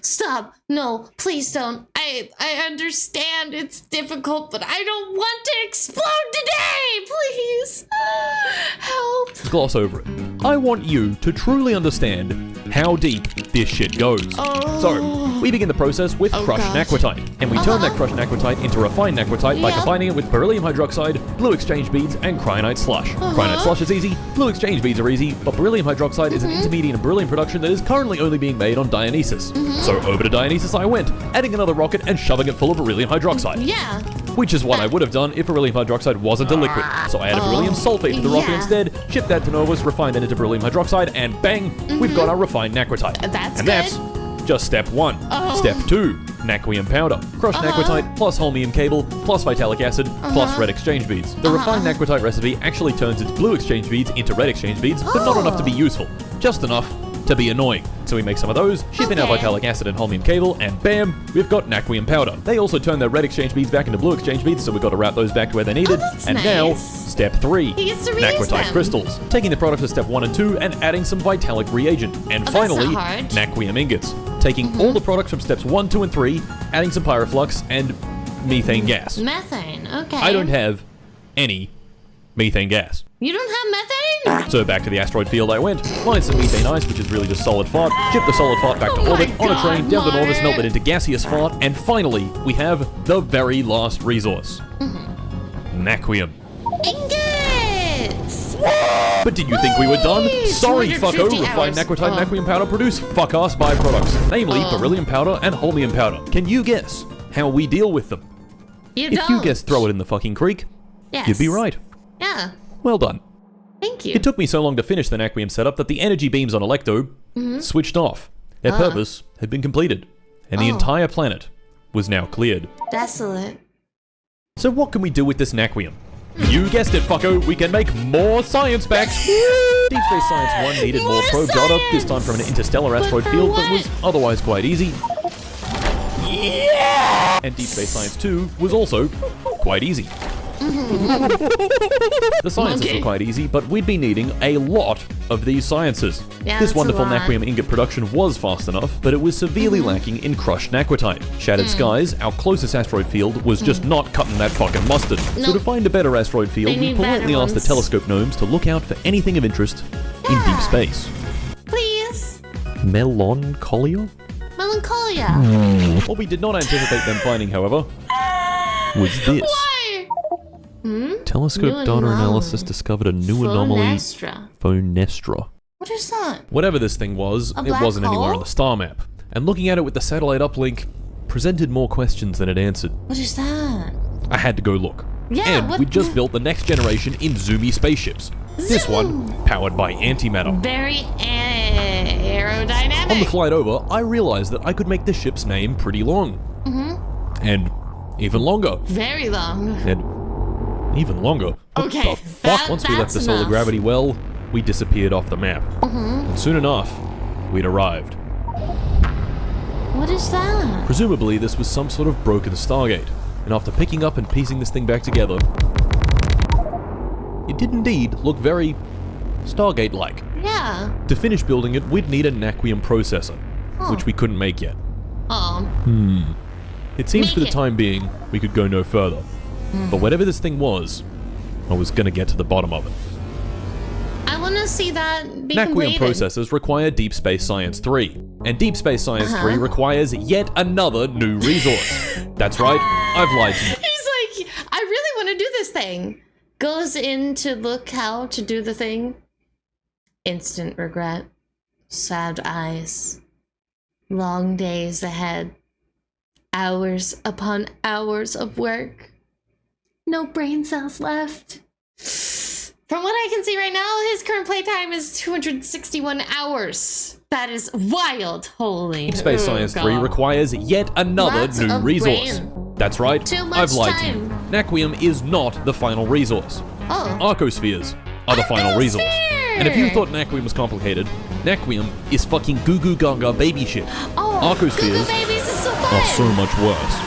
Stop. No, please don't. I understand it's difficult, but I don't want to explode today. Please. Help. Gloss over it. I want you to truly understand how deep this shit goes. Oh. So, we begin the process with crushed gosh. naquitite, and we turn that crushed naquitite into refined naquitite by Yeah. combining it with beryllium hydroxide, blue exchange beads, and cryonite slush. Cryonite slush is easy, blue exchange beads are easy, but beryllium hydroxide is an intermediate in beryllium production that is currently only being made on Dionysus. So over to Dionysus I went, adding another rocket and shoving it full of beryllium hydroxide. Yeah. Which is what I would have done if beryllium hydroxide wasn't a liquid. So I added beryllium sulfate to the rocket yeah. instead, shipped that to Novus, refined that into beryllium hydroxide, and bang, we've got our refined naquitite. That's and good. that's just step 1. Oh. Step 2, Naquium powder. Crushed naquitite plus holmium cable plus vitalic acid plus red exchange beads. The refined naquitite recipe actually turns its blue exchange beads into red exchange beads, but not enough to be useful. Just enough to be annoying. So we make some of those, ship in our Okay. vitalic acid and holmium cable, and bam, we've got Naquium powder. They also turn their red exchange beads back into blue exchange beads, so we've got to route those back to where they're needed. that's And now, nice. step 3, He gets to reuse naquitite them. crystals. Taking the product of step 1 and 2 and adding some vitalic reagent. And Oh, that's finally, not hard. Naquium ingots. Taking all the products from steps 1, 2, and 3, adding some pyroflux and methane gas. Methane. Okay. I don't have any methane gas. You don't have methane? So back to the asteroid field I went, mined some methane ice, which is really just solid fart, shipped the solid fart back to Oh orbit, my on a train, God, down to Norvis, Mart. melted into gaseous fart, and finally, we have the very last resource. Naquium. Ingots! But did you think we were done? Whee! Sorry, 250 fucko, refined hours. naquitite Oh. Naquium powder produce fuck-ass byproducts, namely beryllium powder and holmium powder. Can you guess how we deal with them? You If don't. you guess throw it in the fucking creek, Yes. you'd be right. Yeah. Well done. Thank you. It took me so long to finish the Naquium setup that the energy beams on Electo switched off. Their purpose had been completed, and the entire planet was now cleared. Desolate. So what can we do with this Naquium? You guessed it, fucko, we can make more science packs! Deep Space Science 1 needed more More probe data, this time from an interstellar asteroid for field that what? was otherwise quite easy. And Deep Space Science 2 was also quite easy. The sciences Monkey. were quite easy, but we'd be needing a lot of these sciences. Yeah, This that's a wonderful lot. Naquium ingot production was fast enough, but it was severely lacking in crushed naquitite. Shattered Skies, our closest asteroid field, was just not cutting that fucking mustard. So Nope. to find a better asteroid field, They we need politely better asked the ones. telescope gnomes to look out for anything of interest in deep space. Please. Melancholia? Melancholia. What we did not anticipate them finding, however, was this. Why? Telescope New data analysis anomaly. discovered a new anomaly, Phonestra. Phonestra. What is that? Whatever this thing was, A it black wasn't anywhere hole? on the star map. And looking at it with the satellite uplink presented more questions than it answered. What is that? I had to go look. Yeah, And what- we just built the next generation in zoomy spaceships. This one, powered by antimatter. Very aerodynamic. On the flight over, I realized that I could make the ship's name pretty long. And even longer. Very long. And even longer. What Okay, the fuck? Once we left that's the solar enough. gravity well, we disappeared off the map. And soon enough, we'd arrived. What is that? Presumably, this was some sort of broken stargate. And after picking up and piecing this thing back together, it did indeed look very Stargate-like. Yeah. To finish building it, we'd need a Naquium processor, Oh. which we couldn't make yet. Oh. It seems Make for the it. time being, we could go no further. But whatever this thing was, I was gonna get to the bottom of it. I want to see that be Naquium completed. processors require Deep Space Science 3, and Deep Space Science 3 requires yet another new resource. That's right, I've lied to you. He's like, I really want to do this thing. Goes in to look how to do the thing. Instant regret. Sad eyes. Long days ahead. Hours upon hours of work. No brain cells left. From what I can see right now, his current playtime is 261 hours. That is wild. Holy. Deep Space Science 3 God. requires yet another Lots new of resource. brain. That's right, Too much I've lied time. to you. Naquium is not the final resource. Oh. Arcospheres are the final resource. And if you thought Naquium was complicated, Naquium is fucking goo goo gaga baby shit. Oh, Arcospheres Google babies is so fun. are so much worse.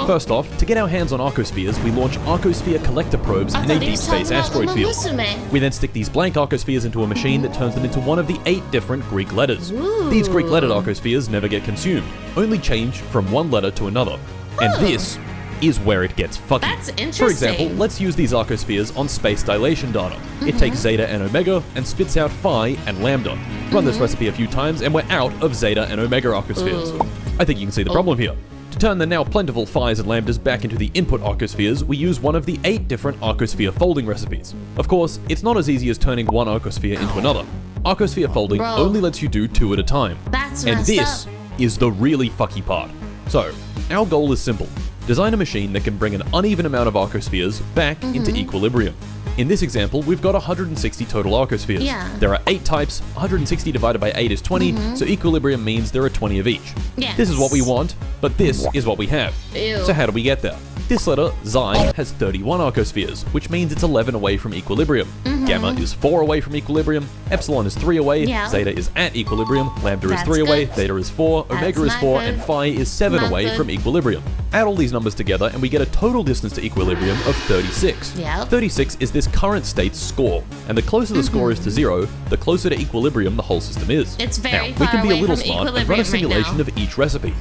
First off, to get our hands on Arcospheres, we launch Arcosphere collector probes I in a thought he deep was space talking about asteroid Uma field. Musume. We then stick these blank Arcospheres into a machine that turns them into one of the 8 different Greek letters. These Greek lettered Arcospheres never get consumed, only change from one letter to another. And this is where it gets fucky. That's interesting. For example, let's use these Arcospheres on space dilation data. It takes zeta and omega and spits out phi and lambda. Run this recipe a few times and we're out of zeta and omega Arcospheres. I think you can see the problem here. To turn the now plentiful phis and lambdas back into the input Arcospheres, we use one of the 8 different Arcosphere folding recipes. Of course, it's not as easy as turning one Arcosphere into another. Arcosphere folding Bro. only lets you do 2 at a time. That's And messed this up. is the really fucky part. So, our goal is simple. Design a machine that can bring an uneven amount of Arcospheres back into equilibrium. In this example, we've got 160 total Arcospheres. Yeah. There are 8 types, 160 divided by 8 is 20, so equilibrium means there are 20 of each. Yes. This is what we want, but this is what we have. Ew. So how do we get there? This letter, Xi, has 31 Arcospheres, which means it's 11 away from equilibrium. Gamma is 4 away from equilibrium, Epsilon is 3 away, Yeah. Zeta is at equilibrium, Lambda is That's 3 away, good. Theta is 4, That's Omega is not 4, good. and Phi is 7 Not away good. from equilibrium. Add all these numbers together and we get a total distance to equilibrium of 36. Yep. 36 is this current state's score, and the closer the score is to 0, the closer to equilibrium the whole system is. It's very Now, we far can be a away little from smart and run a equilibrium right simulation now. of each recipe.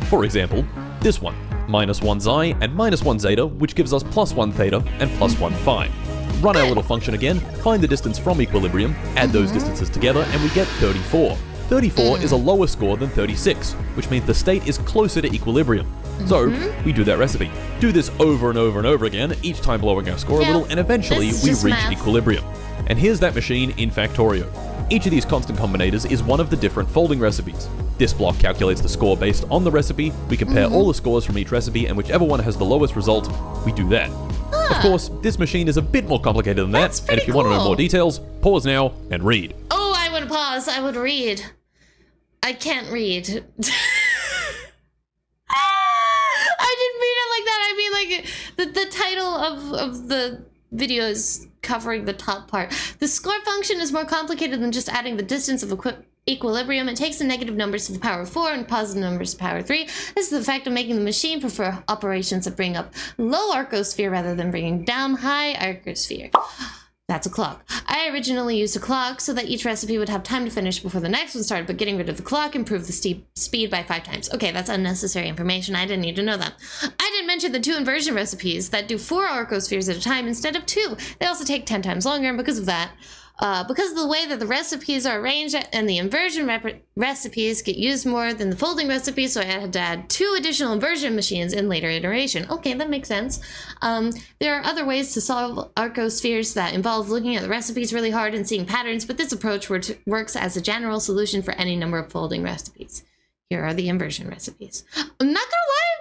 For example, this one, -1 Xi and -1 Zeta, which gives us +1 Theta and +1 Phi. Run our little function again, find the distance from equilibrium, add those distances together, and we get 34. 34 is a lower score than 36, which means the state is closer to equilibrium. So, we do that recipe. Do this over and over and over again, each time blowing our score a Yeah, little, and eventually this is we just reach math. equilibrium. And here's that machine in Factorio. Each of these constant combinators is one of the different folding recipes. This block calculates the score based on the recipe, we compare all the scores from each recipe, and whichever one has the lowest result, we do that. Of course, this machine is a bit more complicated than that, That's and pretty if you want to know cool. more details, pause now and read. Oh, I would pause. I would read. I can't read. I didn't mean it like that. I mean like the title of the video is covering the top part. The score function is more complicated than just adding the distance of equilibrium. It takes the negative numbers to the power of 4 and positive numbers to the power of 3. This is the effect of making the machine prefer operations that bring up low arcosphere rather than bringing down high arcosphere. That's a clock. I originally used a clock so that each recipe would have time to finish before the next one started, but getting rid of the clock improved the speed by 5 times. Okay, that's unnecessary information. I didn't need to know that. I didn't mention the 2 inversion recipes that do 4 arcospheres at a time instead of 2. They also take 10 times longer, and because of that, because of the way that the recipes are arranged and the inversion recipes get used more than the folding recipes, so I had to add 2 additional inversion machines in later iteration. Okay, that makes sense. There are other ways to solve arcospheres that involve looking at the recipes really hard and seeing patterns, but this approach works as a general solution for any number of folding recipes. Here are the inversion recipes. I'm not gonna lie,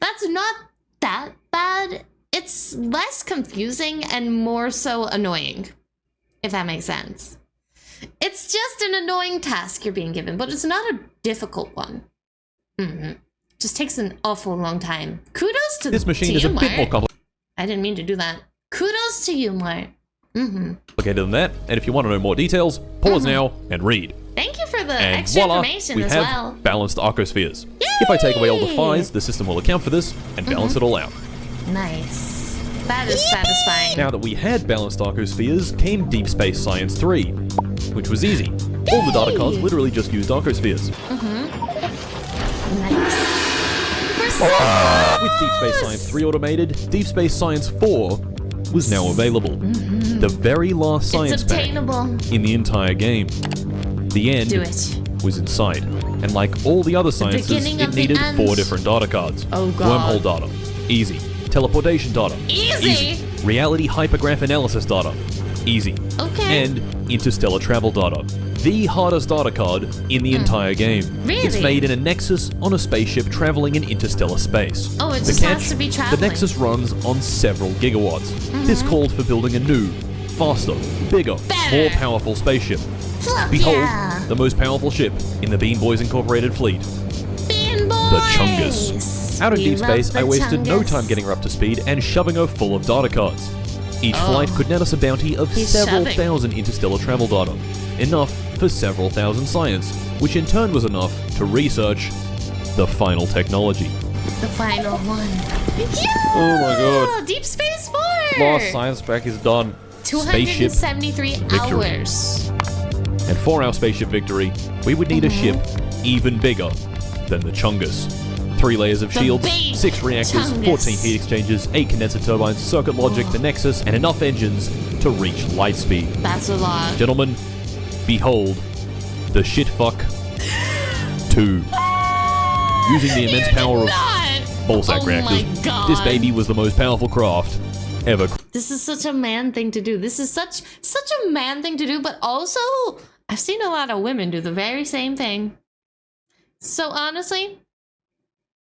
that's not that bad. It's less confusing and more so annoying, if that makes sense. It's just an annoying task you're being given, but it's not a difficult one. Just takes an awful long time. Kudos to This machine is a bit more complicated I didn't mean to do that. Kudos to you, Mart. than that, and if you want to know more details, pause now and read. Thank you for the And extra voila, information we as have well. balanced arcospheres. If I take away all the phis, the system will account for this and balance it all out. Nice. That is satisfying. Now that we had balanced arcospheres, came Deep Space Science 3, which was easy. All the data cards literally just used arcospheres. Nice. With Deep Space Science 3 automated, Deep Space Science 4 was now available. The very last science It's pack obtainable. in the entire game. The end Do it. was in sight, and like all the other sciences, beginning it of the needed end. 4 different data cards. Oh, God. Wormhole data, easy. Teleportation data, Easy? Reality hypergraph analysis data, easy. Okay. And interstellar travel data, the hardest data card in the entire game. Really? It's made in a Nexus on a spaceship traveling in interstellar space. Oh, it The just has to be The traveling. Nexus runs on several gigawatts. This called for building a new faster, bigger, more powerful spaceship. Fuck Behold, yeah. the most powerful ship in the Bean Boys Incorporated fleet. Bean Boys. The Chungus. Out of We deep love space, the I wasted no Chungus. time getting her up to speed and shoving her full of data cards. Each flight could net us a bounty of He's several shoving. thousand interstellar travel data. Enough for several thousand science, which in turn was enough to research the final technology. The final one. Yeah! Oh my god. Deep Space 4! Lost science back is done. 273 Victory. hours. And for our spaceship victory, we would need a ship even bigger than the Chungus. 3 layers of The shields, big 6 reactors, Chungus. 14 heat exchangers, 8 condenser turbines, circuit logic, the Nexus, and enough engines to reach light speed. That's a lot. Gentlemen, behold the shitfuck 2. Using the immense power of ballsack reactors, my God. this baby was the most powerful craft ever. This is such a man thing to do. This is such a man thing to do, but also I've seen a lot of women do the very same thing. So honestly,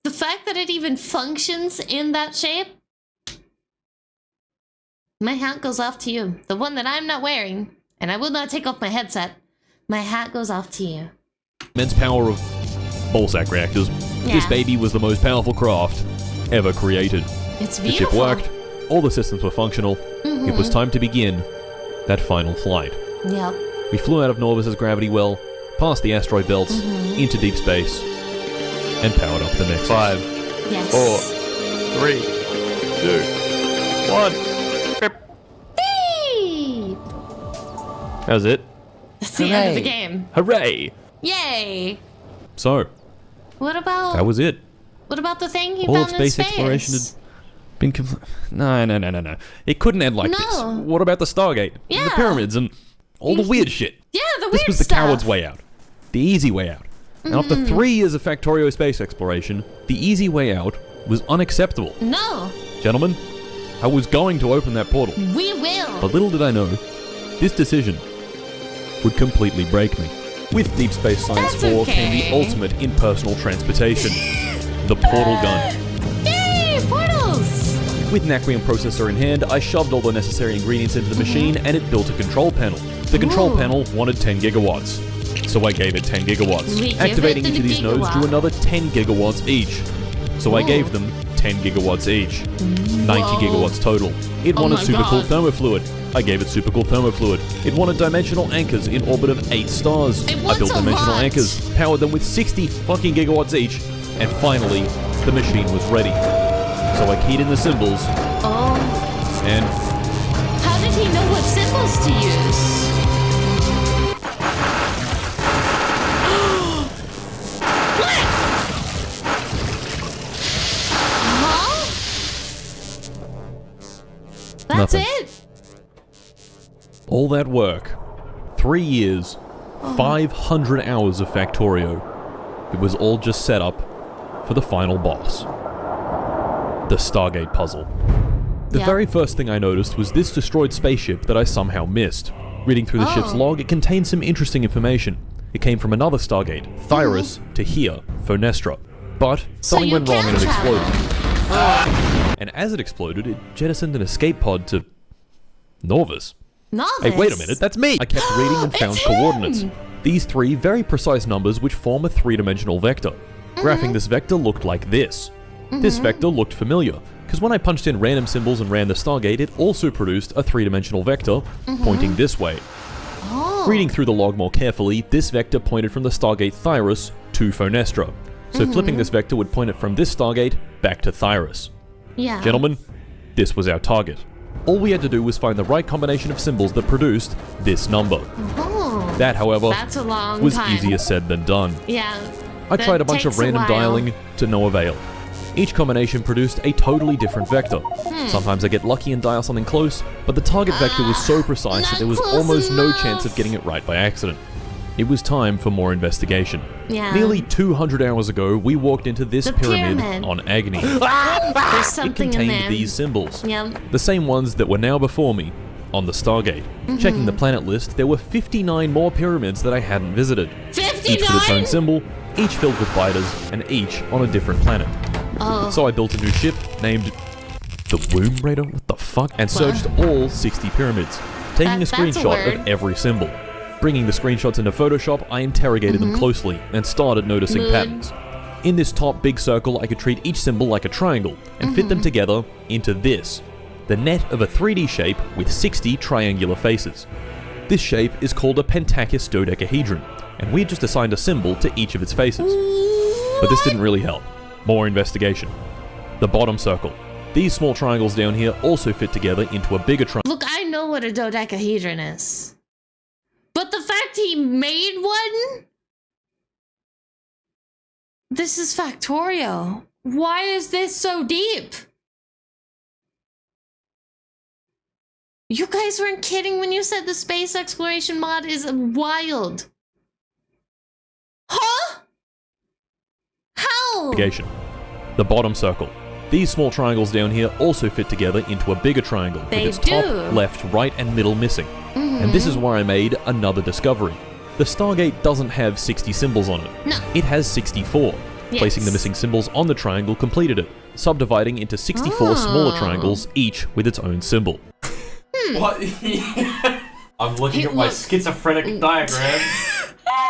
the fact that it even functions in that shape, my hat goes off to you. The one that I'm not wearing, and I will not take off my headset. My hat goes off to you. Immense power of ballsack reactors, this Yeah. baby was the most powerful craft ever created. It's The ship beautiful. worked, all the systems were functional, it was time to begin that final flight. Yep. We flew out of Norvis's gravity well, past the asteroid belts, into deep space, and powered up the Nexus. 5, Yes. 4, 3, 2, 1. Hey! How's it? That's the end of the Hooray. game. Hooray! Yay! So, What about that was it. what about the thing he All of found in space space? exploration had been No. It couldn't end like this. No. What about the Stargate? And the Yeah. pyramids and all the weird shit? Yeah, the This weird was the stuff. coward's way out. The easy way out. And after 3 years of Factorio space exploration, the easy way out was unacceptable. No, Gentlemen, I was going to open that portal, we will. but little did I know, this decision would completely break me. With Deep Space Science That's 4 came the okay. ultimate in personal transportation, the portal gun. Yay, portals! With Naquium processor in hand, I shoved all the necessary ingredients into the machine and it built a control panel. The control Ooh. panel wanted 10 gigawatts, so I gave it 10 gigawatts. We give Activating it each of the these nodes drew gigawatt. another 10 gigawatts each, so I Whoa. gave them 10 gigawatts each. 90 Whoa. gigawatts total. It Oh wanted my supercooled God. thermofluid. I gave it supercooled thermofluid. It wanted dimensional anchors in orbit of 8 stars. It I wants built a dimensional lot. anchors, powered them with 60 fucking gigawatts each, and finally, the machine was ready. So I keyed in the symbols, Oh, and how did he know what symbols to use? Huh? That's Nothing. it? all that work, 3 years, 500 hours of Factorio, it was all just set up for the final boss. The Stargate puzzle. The Yeah. very first thing I noticed was this destroyed spaceship that I somehow missed. Reading through the ship's Oh. log, it contained some interesting information. It came from another Stargate, Thyrus, to here, Phonestra. But something you went wrong and can it travel. exploded. And as it exploded, it jettisoned an escape pod to Norvis. Novice. Hey, wait a minute, that's me! I kept reading and found It's coordinates. him! These 3 very precise numbers which form a 3-dimensional vector. Graphing this vector looked like this. This vector looked familiar, because when I punched in random symbols and ran the Stargate, it also produced a 3-dimensional vector pointing this way. Oh. Reading through the log more carefully, this vector pointed from the Stargate Thyrus to Phonestra. So flipping this vector would point it from this Stargate back to Thyrus. Yeah. Gentlemen, this was our target. All we had to do was find the right combination of symbols that produced this number. Oh, That, however, that's a long was time. easier said than done. Yeah. I that tried a bunch of takes a random while. dialing to no avail. Each combination produced a totally different vector. Sometimes I get lucky and dial something close, but the target vector was so precise that not there was close almost no enough. chance of getting it right by accident. It was time for more investigation. Yeah. Nearly 200 hours ago, we walked into this The pyramid pyramid. on Agni. There's It something in contained there. these symbols. Yeah. The same ones that were now before me on the Stargate. Checking the planet list, there were 59 more pyramids that I hadn't visited. Each with its own 59? symbol, each filled with biters, and each on a different planet. Oh. So I built a new ship named the Womb Raider, what the fuck? And searched all 60 pyramids. taking a That's a screenshot word. of every symbol. Bringing the screenshots into Photoshop, I interrogated them closely and started noticing Mood. patterns. In this top big circle, I could treat each symbol like a triangle and fit them together into this, the net of a 3D shape with 60 triangular faces. This shape is called a pentachus dodecahedron, and we had just assigned a symbol to each of its faces. But this didn't really help. More investigation. The bottom circle. These small triangles down here also fit together into a bigger triangle. Look, I know what a dodecahedron is. But the fact he made one? This is Factorio. Why is this so deep? You guys weren't kidding when you said the space exploration mod is wild. Huh? How? The bottom circle. These small triangles down here also fit together into a bigger triangle They with its top, do. left, right, and middle missing. And this is where I made another discovery. The Stargate doesn't have 60 symbols on it. No. It has 64. Yes. Placing the missing symbols on the triangle completed it, subdividing into 64 smaller triangles, each with its own symbol. What? I'm looking Hey, at my look. schizophrenic diagram,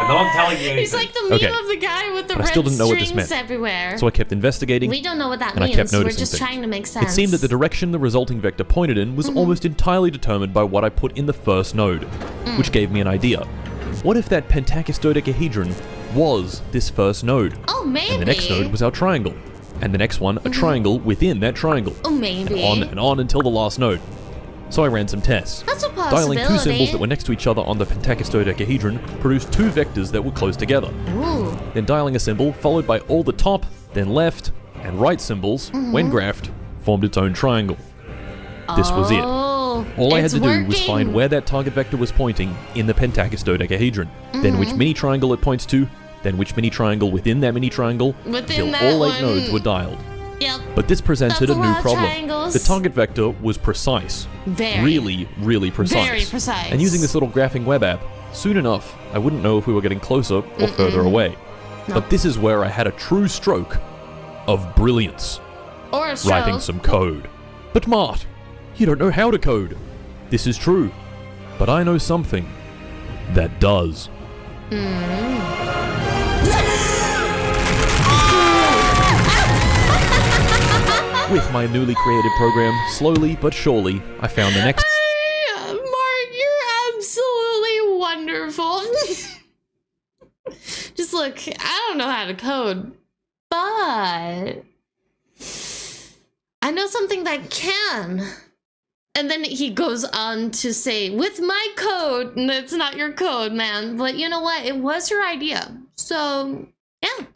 and no I'm telling you anything. He's like the meme Okay. of the guy with the But I red still didn't know what this strings meant. everywhere. So I kept investigating. We don't know what that and I means. kept We're noticing just things. trying to make sense. It seemed that the direction the resulting vector pointed in was almost entirely determined by what I put in the first node, which gave me an idea. What if that pentachus dodecahedron was this first node? Oh, maybe. And the next node was our triangle. And the next one, a triangle within that triangle. Oh, maybe. And on until the last node. So I ran some tests. That's a Dialing possibility. two symbols that were next to each other on the pentachus dodecahedron produced two vectors that were close together. Ooh. Then dialing a symbol followed by all the top, then left, and right symbols, when graphed, formed its own triangle. This was it. Oh, All I had it's to do was working. find where that target vector was pointing in the pentachus dodecahedron, then which mini triangle it points to, then which mini triangle within that mini triangle, Within till that all 8 one. nodes were dialed. Yep. But this presented That's a a new lot of problem. triangles. The target vector was precise. Very. Really precise. Very precise. And using this little graphing web app, soon enough, I wouldn't know if we were getting closer or further away. No. But this is where I had a true stroke of brilliance. Or a stroke. Writing some code. But Mart, you don't know how to code. This is true. But I know something that does. With my newly created program, slowly but surely, I found the next Mark, you're absolutely wonderful. Just look, I don't know how to code, but I know something that can. And then he goes on to say, with my code, and it's not your code, man, but you know what? It was your idea. So, yeah.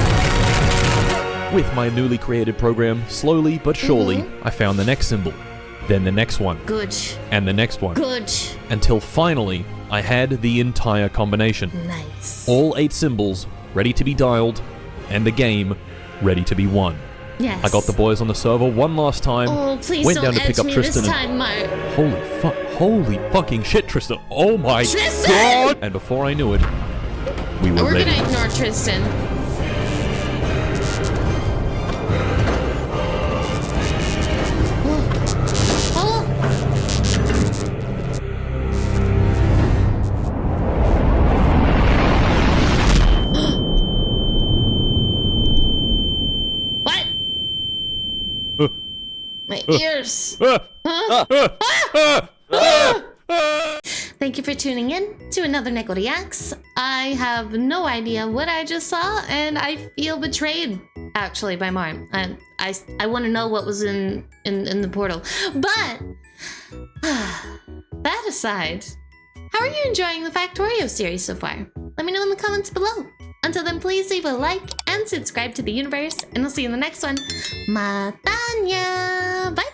With my newly created program, slowly but surely, I found the next symbol, then the next one, Good. and the next one, Good. until finally I had the entire combination. Nice. All 8 symbols ready to be dialed, and the game ready to be won. Yes. I got the boys on the server one last time, Oh, please went don't down to pick edge up me Tristan, this and time, Mark. holy fucking shit, Tristan! Oh my Tristan! god! And before I knew it, we were We're ready. gonna ignore Tristan. Oh. What? My ears. Thank you for tuning in to another NEKO Reacts. I have no idea what I just saw, and I feel betrayed, actually, by Mart. I want to know what was in the portal. But, that aside, how are you enjoying the Factorio series so far? Let me know in the comments below. Until then, please leave a like and subscribe to the universe, and I'll see you in the next one. Matanya! Bye!